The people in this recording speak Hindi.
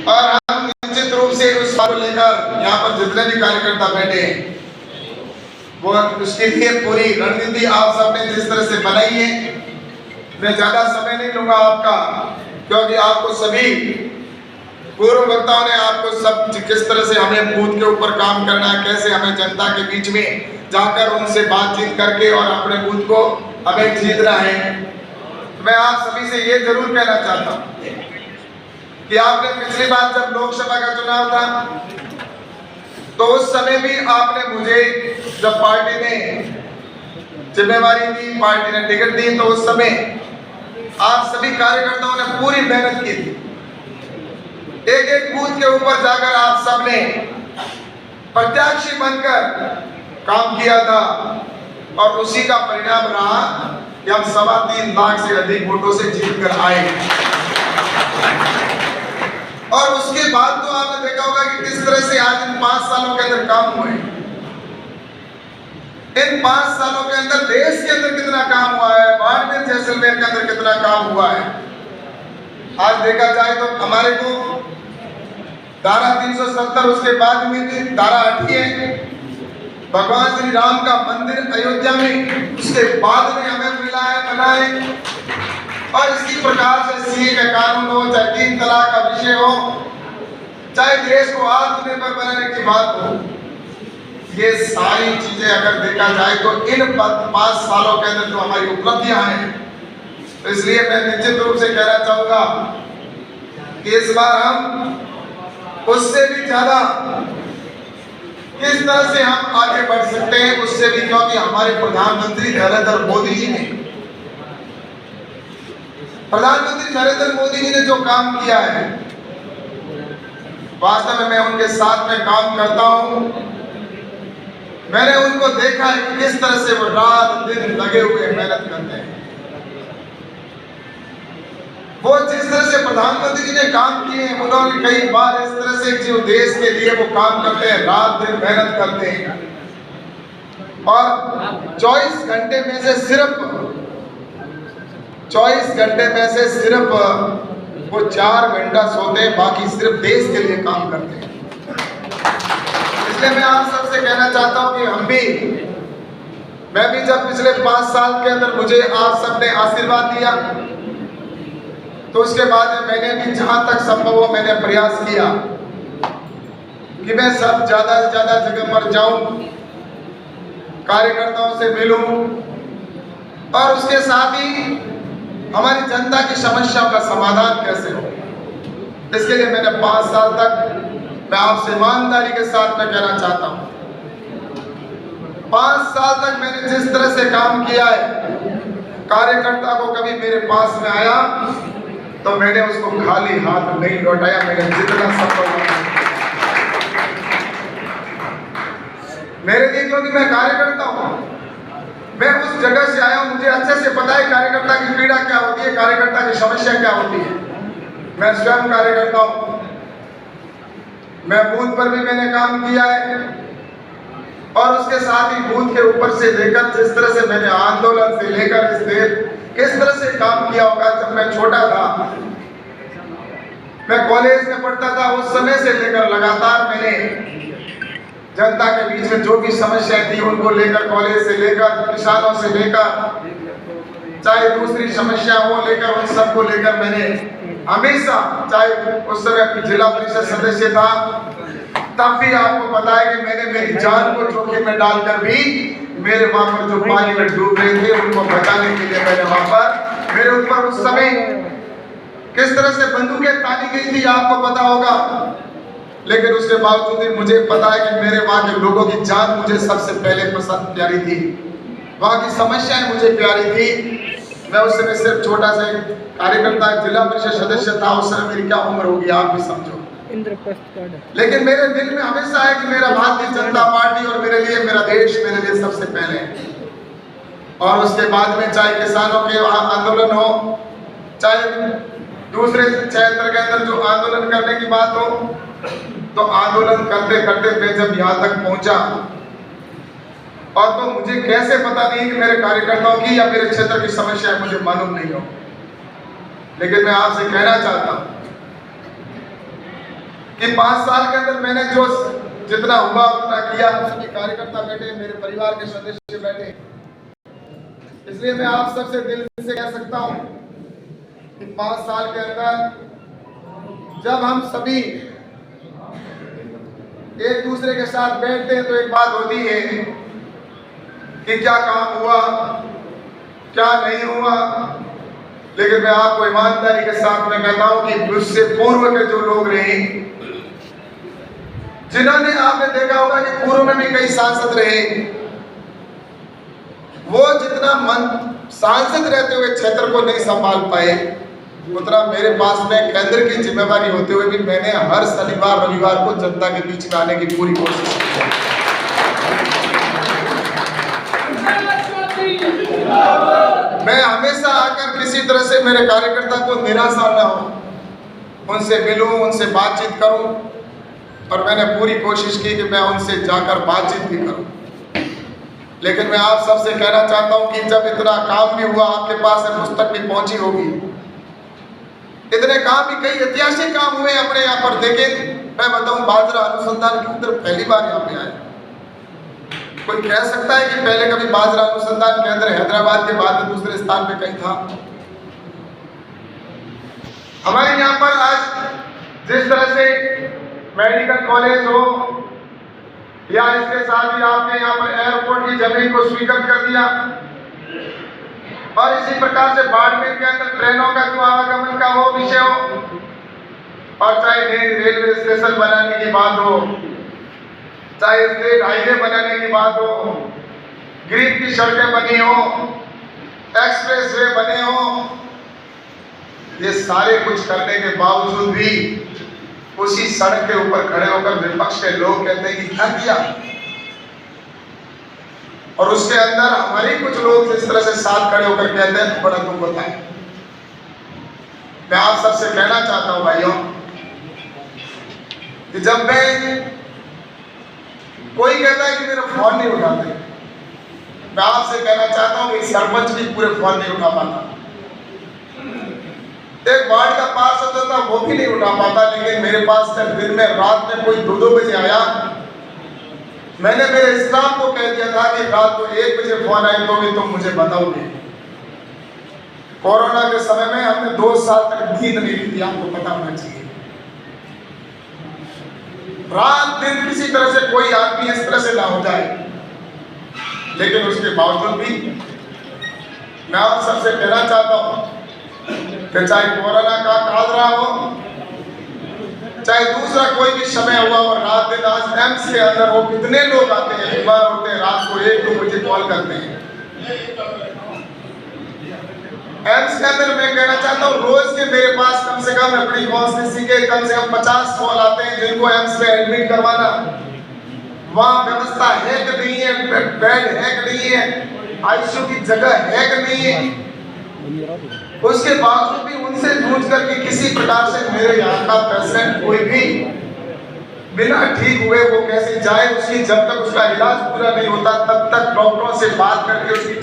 और हम निश्चित रूप से उस बात को लेकर यहाँ पर जितने भी कार्यकर्ता बैठे हैं वो उसके लिए पूरी रणनीति आप सबने जिस तरह से बनाई है। मैं ज्यादा समय नहीं लूंगा आपका, क्योंकि आपको सभी पूर्व वक्ताओं ने आपको सब किस तरह से हमें बूथ के ऊपर काम करना है, कैसे हमें जनता के बीच में जाकर उनसे बातचीत करके और अपने बूथ को हमें जीतना है। मैं आप सभी से ये जरूर कहना चाहता हूँ कि आपने पिछली बार जब लोकसभा का चुनाव था तो उस समय भी आपने मुझे, जब पार्टी ने जिम्मेवारी दी, पार्टी ने टिकट दी, तो उस समय आप सभी कार्यकर्ताओं ने पूरी मेहनत की थी। एक एक बूथ के ऊपर जाकर आप सबने प्रत्याशी बनकर काम किया था और उसी का परिणाम रहा कि हम 3.25 लाख से अधिक वोटों से जीत कर आए। और उसके बाद तो आपने देखा होगा कि किस तरह से आज इन 5 सालों के अंदर काम हुए। इन 5 सालों के अंदर देश के अंदर कितना काम हुआ है, बाड़मेर जैसलमेर के अंदर कितना काम हुआ है। आज देखा जाए तो हमारे को धारा 370 उसके बाद में भी धारा 8 है, भगवान श्री राम का मंदिर अयोध्या में उसके बाद में हमें मिला है, बना है। और इसी प्रकार से सीए का कानून हो, चाहे 3 तलाक का विषय हो, चाहे देश को आत्मनिर्भर बनाने की बात हो, ये सारी चीजें अगर देखा जाए तो इन 5 सालों के अंदर जो हमारी उपलब्धियां हैं, तो इसलिए मैं निश्चित रूप से कहना चाहूंगा कि इस बार हम उससे भी ज्यादा किस तरह से हम आगे बढ़ सकते हैं, उससे भी, क्योंकि हमारे प्रधानमंत्री नरेंद्र मोदी जी ने जो काम किया है, वास्तव में मैं उनके साथ में काम करता हूं। मैंने उनको देखा है कि किस तरह से वो रात दिन लगे हुए मेहनत करते हैं। वो जिस तरह से प्रधानमंत्री जी ने काम किए हैं, उन्होंने कई बार इस तरह से जो देश के लिए वो काम करते हैं, रात दिन मेहनत करते हैं और 24 घंटे में से सिर्फ वो 4 घंटा सोते हैं, बाकी सिर्फ देश के लिए काम करते हैं। इसलिए मैं आप सबसे कहना चाहता हूं कि मैं भी जब पिछले 5 साल के अंदर मुझे आप सबने आशीर्वाद दिया, तो उसके बाद मैंने भी जहां तक संभव हो मैंने प्रयास किया कि मैं सब ज्यादा से ज्यादा जगह पर जाऊं, कार्यकर्ताओं से मिलूं और उसके साथ ही हमारी जनता की समस्याओं का समाधान कैसे हो। इसके लिए मैंने 5 साल तक, मैं आपसे ईमानदारी के साथ मैं कहना चाहता हूं, 5 साल तक मैंने जिस तरह से काम किया है, कार्यकर्ता को कभी मेरे पास में आया तो मैंने उसको खाली हाथ नहीं लौटाया। मैंने जितना संभव मेरे लिए, क्योंकि मैं कार्यकर्ता हूं, मैं उस जगह से आया हूं, मुझे अच्छे से पता है कार्यकर्ता की पीड़ा क्या होती है, कार्यकर्ता की समस्या क्या होती है। मैं स्वयं कार्यकर्ता हूं, मैं बूथ पर भी मैंने काम किया है और उसके साथ ही बूथ के ऊपर से लेकर जिस तरह से मैंने आंदोलन से लेकर इस देश किस तरह से काम किया होगा। जब मैं छोटा था, मैं कॉलेज में पढ़ता था, उस समय से लेकर लगातार मैंने जनता के बीच में जो भी समस्याएं थी उनको लेकर, कॉलेज से लेकर, किसानों से लेकर, चाहे दूसरी समस्या हो लेकर, उन सबको लेकर मैंने हमेशा, चाहे उस समय जिला परिषद सदस्य था, तब भी आपको पता है कि मैंने मेरी जान को जोखिम में डालकर भी मेरे वहां पर जो पानी में डूब रहे थे उनको बचाने के लिए मैंने वहां पर, मेरे ऊपर उस समय किस तरह से बंदूकें तानी गई थी आपको पता होगा, लेकिन उसके बावजूद भी मुझे पता है कि मेरे वहां के लोगों की जान मुझे सबसे पहले पसंद प्यारी थी, वहां की समस्याएं मुझे प्यारी थी। मैं उस समय सिर्फ छोटा सा कार्यकर्ता, जिला परिषद सदस्य था, उस समय मेरी क्या उम्र होगी आप भी समझो। लेकिन मेरे दिल में हमेशा है कि मेरा भारतीय जनता पार्टी और मेरे लिए मेरा देश मेरे लिए सबसे पहले है। और उसके बाद में चाहे किसानों के आंदोलन हो, चाहे दूसरे क्षेत्र के अंदर जो आंदोलन करने की बात हो, तो आंदोलन करते करते मैं जब यहाँ तक पहुंचा, और तो मुझे कैसे पता नहीं कि मेरे कार्यकर्ताओं की या मेरे क्षेत्र की समस्या मुझे मालूम नहीं हो। लेकिन मैं आपसे कहना चाहता हूं कि 5 साल के अंदर मैंने जो जितना हुआ उतना किया। सभी कार्यकर्ता बैठे, मेरे परिवार के सदस्य बैठे, इसलिए मैं आप सबसे दिल से कह सकता हूं कि 5 साल के अंदर जब हम सभी एक दूसरे के साथ बैठते हैं तो एक बात होती है कि क्या काम हुआ, क्या नहीं हुआ। लेकिन मैं आपको ईमानदारी के साथ में कहता हूं कि मुझसे पूर्व के जो लोग रहे, जिन्होंने आपने देखा होगा कि पूर्व में भी कई सांसद रहे, वो जितना मन सांसद रहते हुए क्षेत्र को नहीं संभाल पाए, उतना मेरे पास में केंद्र की जिम्मेवारी होते हुए भी मैंने हर शनिवार रविवार को जनता के बीच में आने की पूरी कोशिश की है। मैं हमेशा आकर किसी तरह से मेरे कार्यकर्ता को निराशा न हो, उनसे मिलूं, उनसे बातचीत करूं, और मैंने पूरी कोशिश की कि मैं उनसे जाकर बातचीत भी करूं। लेकिन मैं आप सबसे कहना चाहता हूं कि जब इतना काम भी हुआ, आपके पास पुस्तक भी पहुंची होगी, इतने काम भी, कई ऐतिहासिक काम हुए अपने यहाँ पर। देखें, मैं बताऊं, बाजरा अनुसंधान केंद्र पहली बार यहाँ पे आया। कोई कह सकता है कि पहले कभी बाजरा अनुसंधान केंद्र हैदराबाद के बाद दूसरे स्थान पे कहीं था? हमारे यहाँ पर आज जिस तरह से मेडिकल कॉलेज हो, या इसके साथ ही आपने यहाँ पर एयरपोर्ट की जमीन को स्वीकृत कर दिया, और इसी प्रकार से बाड़मेर के अंदर ट्रेनों का जो आवागमन का वो विषय हो, और चाहे रेलवे स्टेशन बनाने की बात हो, चाहे स्टेट हाईवे बनाने की बात हो, ग्रिड की सड़कें बनी हो, एक्सप्रेस वे बने हो, ये सारे कुछ करने के बावजूद भी उसी सड़क के ऊपर खड़े होकर विपक्ष के लोग कहते हैं कि क्या किया, और उसके अंदर हमारे कुछ लोग इस तरह से साथ खड़े होकर कहते हैं बड़ा दुख होता है। मैं आप सबसे कहना चाहता हूं भाइयों कि जब मैं, कोई कहता है कि मेरा फोन नहीं उठाते, मैं आपसे कहना चाहता हूं कि सरपंच भी पूरे फोन नहीं उठा पाता, एक वार्ड का पार्षद होता वो भी नहीं उठा पाता। लेकिन मेरे पास जब दिन में रात में कोई 2-2 बजे आया, मैंने मेरे स्टाफ को कह दिया था कि रात को 1 बजे फोन आए तो भी तुम मुझे बताओगे। कोरोना के समय में हमने 2 साल तक नींद नहीं ली थी, आपको पता होना चाहिए। रात दिन किसी तरह से कोई आदमी इस तरह से ना हो जाए, लेकिन उसके बावजूद भी मैं आप सबसे कहना चाहता हूं कि चाहे कोरोना का काल रहा हो, चाहे दूसरा कोई भी समय हुआ, और रात दिन आज एम्स के अंदर वो कितने लोग आते हैं, बीमार होते हैं, रात को 1-2 बजे कॉल करते हैं। एम्स के अंदर मैं कहना चाहता हूँ रोज के मेरे पास कम से कम अपनी कॉन्स्टिट्यूंसी के कम से कम 50 कॉल आते हैं जिनको एम्स में एडमिट करवाना, वहाँ व्यवस्था है कि नहीं है, बेड है कि नहीं है, आईसीयू की जगह है कि नहीं है। उसके बावजूद भी उनसे जूझ करके किसी प्रकार से मेरे यहाँ का पेशेंट कोई भी बिना ठीक हुए वो कैसे जाए, उसकी जब तक उसका इलाज पूरा नहीं होता तब तक डॉक्टरों से बात करके उसकी